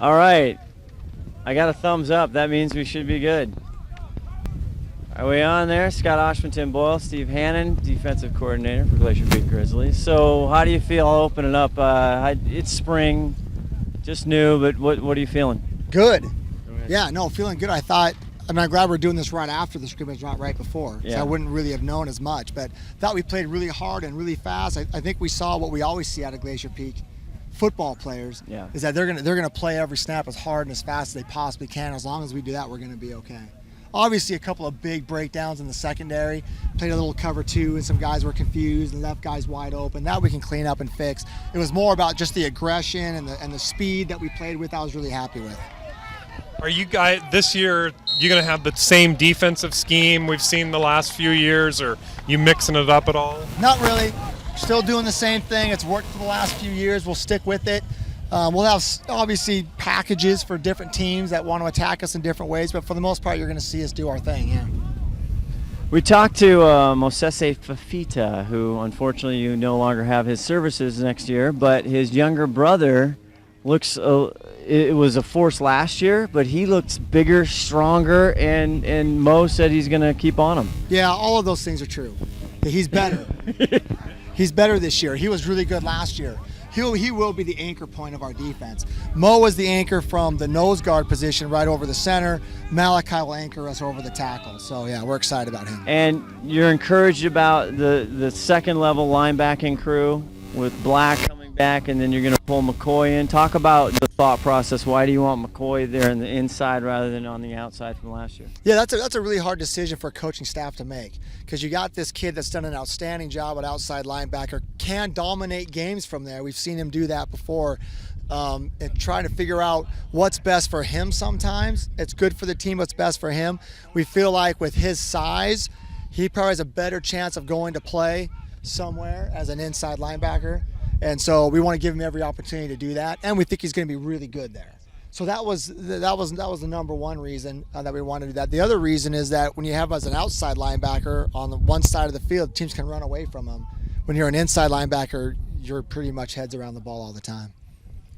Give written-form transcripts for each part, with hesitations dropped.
All right. I got a thumbs up. That means we should be good. Are we on there? Scott Oshman, Tim Boyle, Steve Hannan, defensive coordinator for Glacier Peak Grizzlies. So how do you feel opening up? It's spring, just new, but what are you feeling? Good. Yeah, no, feeling good. I'm glad we're doing this right after the scrimmage, not right before. Yeah. So I wouldn't really have known as much, but thought we played really hard and really fast. I think we saw what we always see out of Glacier Peak football players, is that they're gonna play every snap as hard and as fast as they possibly can. As long as we do that, we're gonna be okay. Obviously, a couple of big breakdowns in the secondary. Played a little cover two, and some guys were confused, and left guys wide open. That we can clean up and fix. It was more about just the aggression and the speed that we played with. I was really happy with. Are you guys this year? You going to have the same defensive scheme we've seen the last few years, or you mixing it up at all? Not really. Still doing the same thing. It's worked for the last few years. We'll stick with it. We'll have obviously packages for different teams that want to attack us in different ways, but for the most part, you're going to see us do our thing. Yeah. We talked to Mosese Fafita, who unfortunately you no longer have his services next year, but his younger brother looks. It was a force last year, but he looks bigger, stronger, and Mo said he's going to keep on him. Yeah, all of those things are true. He's better. He's better this year. He was really good last year. He will be the anchor point of our defense. Mo was the anchor from the nose guard position right over the center. Malachi will anchor us over the tackle. So, yeah, we're excited about him. And you're encouraged about the second level linebacking crew with Black coming back, and then you're going to pull McCoy in. Talk about the thought process. Why do you want McCoy there on the inside rather than on the outside from last year? Yeah, that's a really hard decision for a coaching staff to make, because you got this kid that's done an outstanding job at outside linebacker, can dominate games from there. We've seen him do that before. And trying to figure out what's best for him sometimes. It's good for the team what's best for him. We feel like with his size, he probably has a better chance of going to play somewhere as an inside linebacker. And so we want to give him every opportunity to do that, and we think he's going to be really good there. So that was the number one reason that we wanted to do that. The other reason is that when you have as an outside linebacker on the one side of the field, teams can run away from him. When you're an inside linebacker, you're pretty much heads around the ball all the time.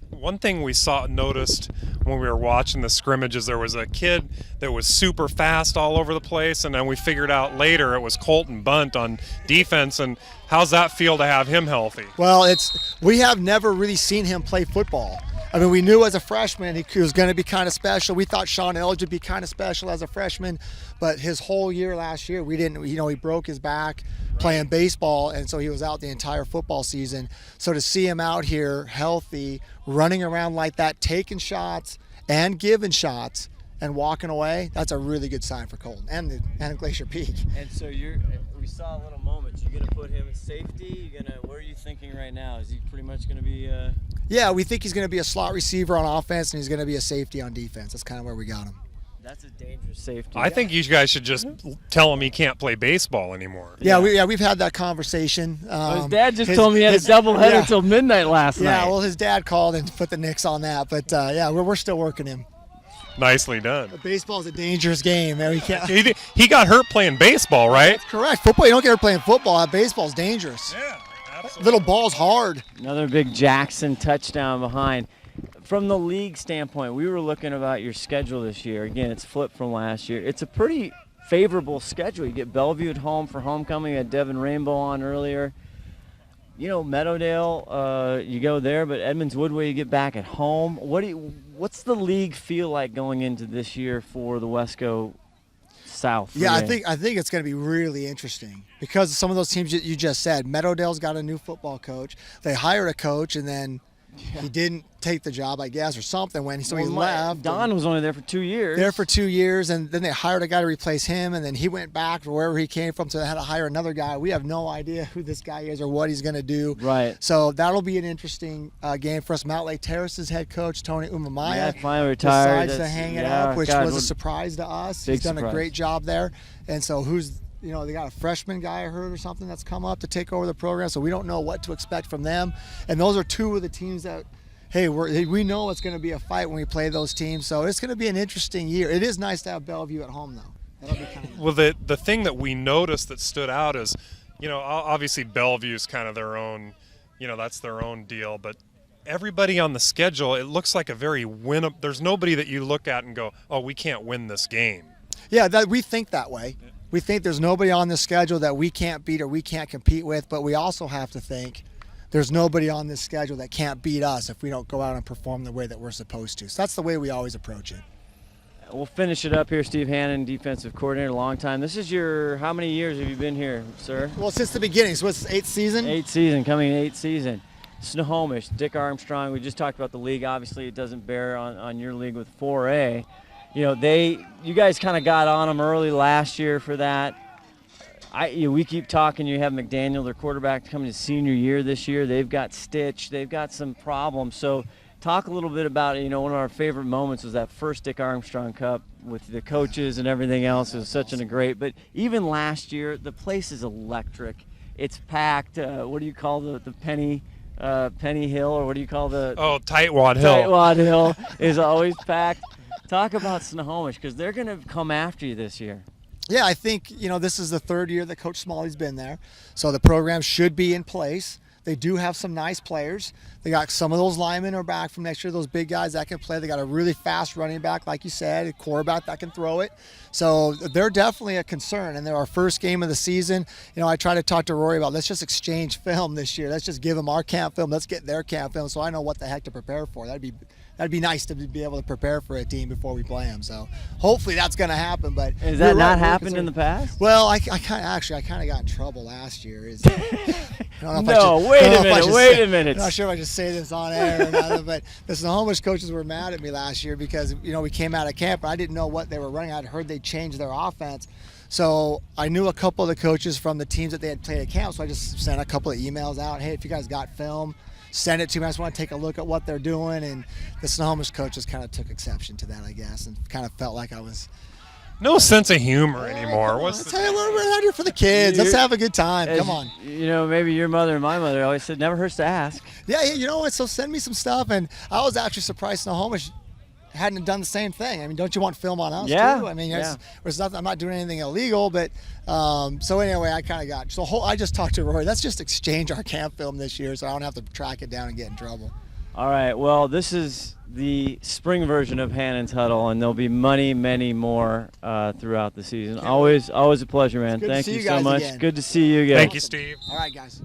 One thing we noticed when we were watching the scrimmages, there was a kid that was super fast all over the place, and then we figured out later it was Colton Bunt on defense. And how's that feel to have him healthy? Well, we have never really seen him play football. I mean, we knew as a freshman he was going to be kind of special. We thought Sean Elge would be kind of special as a freshman, but his whole year last year, we didn't. He broke his back playing baseball, and so he was out the entire football season. So to see him out here healthy, running around like that, taking shots and giving shots and walking away, that's a really good sign for Colton and Glacier Peak. And so we saw a little moment. You're going to put him in safety? What are you thinking right now? Is he pretty much going to be Yeah, we think he's going to be a slot receiver on offense, and he's going to be a safety on defense. That's kind of where we got him. That's a dangerous safety. I think you guys should just tell him he can't play baseball anymore. Yeah, we've had that conversation. His dad just told me he had a doubleheader until midnight last night. Yeah, well, his dad called and put the nix on that, but yeah, we're still working him. Nicely done. Baseball is a dangerous game, man. We can't. He got hurt playing baseball, right? That's correct. Football, you don't get hurt playing football. Baseball's dangerous. Yeah, absolutely. Little ball's hard. Another big Jackson touchdown behind. From the league standpoint, we were looking about your schedule this year. Again, it's flipped from last year. It's a pretty favorable schedule. You get Bellevue at home for homecoming. You had Devin Rainbow on earlier. Meadowdale, you go there, but Edmonds Woodway, you get back at home. What's the league feel like going into this year for the Wesco South? Yeah, I think it's going to be really interesting because some of those teams you just said. Meadowdale's got a new football coach. They hired a coach, and then he didn't take the job, I guess, or something. He left. Don was only there for 2 years. There for 2 years, and then they hired a guy to replace him, and then he went back to wherever he came from, so they had to hire another guy. We have no idea who this guy is or what he's going to do. Right. So that'll be an interesting game for us. Mount Lake Terrace's head coach, Tony Umamaya, finally retired. Decides to hang it up, which was a surprise to us. He's done a great job there. And so they got a freshman guy I heard or something that's come up to take over the program, so we don't know what to expect from them. And those are two of the teams that, hey, we know it's going to be a fight when we play those teams, so it's going to be an interesting year. It is nice to have Bellevue at home, though. That'll be kind of nice. Well, the thing that we noticed that stood out is, obviously Bellevue's kind of their own, that's their own deal, but everybody on the schedule, it looks like a very there's nobody that you look at and go, oh, we can't win this game. Yeah, we think that way. We think there's nobody on the schedule that we can't beat or we can't compete with, but we also have to think there's nobody on this schedule that can't beat us if we don't go out and perform the way that we're supposed to. So that's the way we always approach it. We'll finish it up here. Steve Hannan, defensive coordinator, long time. This is your, how many years have you been here, sir? Well, since the beginning. So it's 8th season? 8th season, coming 8th season. Snohomish, Dick Armstrong, we just talked about the league. Obviously, it doesn't bear on your league with 4A. You know, you guys kind of got on them early last year for that. We keep talking. You have McDaniel, their quarterback, coming to senior year this year. They've got Stitch. They've got some problems. So talk a little bit about it. You know, one of our favorite moments was that first Dick Armstrong Cup with the coaches and everything else. It was such a great. But even last year, the place is electric. It's packed. What do you call the Penny Hill, or what do you call the? Oh, Tightwad Hill. Tightwad Hill is always packed. Talk about Snohomish, because they're going to come after you this year. Yeah, I think, this is the 3rd year that Coach Smalley's been there. So the program should be in place. They do have some nice players. They got some of those linemen are back from next year, those big guys that can play. They got a really fast running back, like you said, a quarterback that can throw it. So they're definitely a concern. And they're our first game of the season. I try to talk to Rory about, let's just exchange film this year. Let's just give them our camp film. Let's get their camp film so I know what the heck to prepare for. That'd be nice to be able to prepare for a team before we play them. So hopefully that's going to happen. But has that not happened in the past? Well, I kind of got in trouble last year. Wait a minute. I'm not sure if I just say this on air or not, but the Snohomish coaches were mad at me last year because we came out of camp and I didn't know what they were running. I'd heard they changed their offense. So I knew a couple of the coaches from the teams that they had played at camp, so I just sent a couple of emails out. Hey, if you guys got film, send it to me. I just want to take a look at what they're doing. And the Snohomish coaches kind of took exception to that, I guess, and kind of felt like I was no sense of humor anymore. Let's have a little bit out here for the kids. Let's have a good time. Come on. Maybe your mother and my mother always said, never hurts to ask. Yeah, you know what? So send me some stuff. And I was actually surprised Snohomish hadn't done the same thing. I mean, don't you want film on us too? I mean, there's nothing. I'm not doing anything illegal, but so anyway, I kind of got. So I just talked to Roy. Let's just exchange our camp film this year, so I don't have to track it down and get in trouble. All right. Well, this is the spring version of Hannan's Huddle, and there'll be many more throughout the season. Always a pleasure, man. Thank you so much. Again. Good to see you again. Thank you, Steve. All right, guys.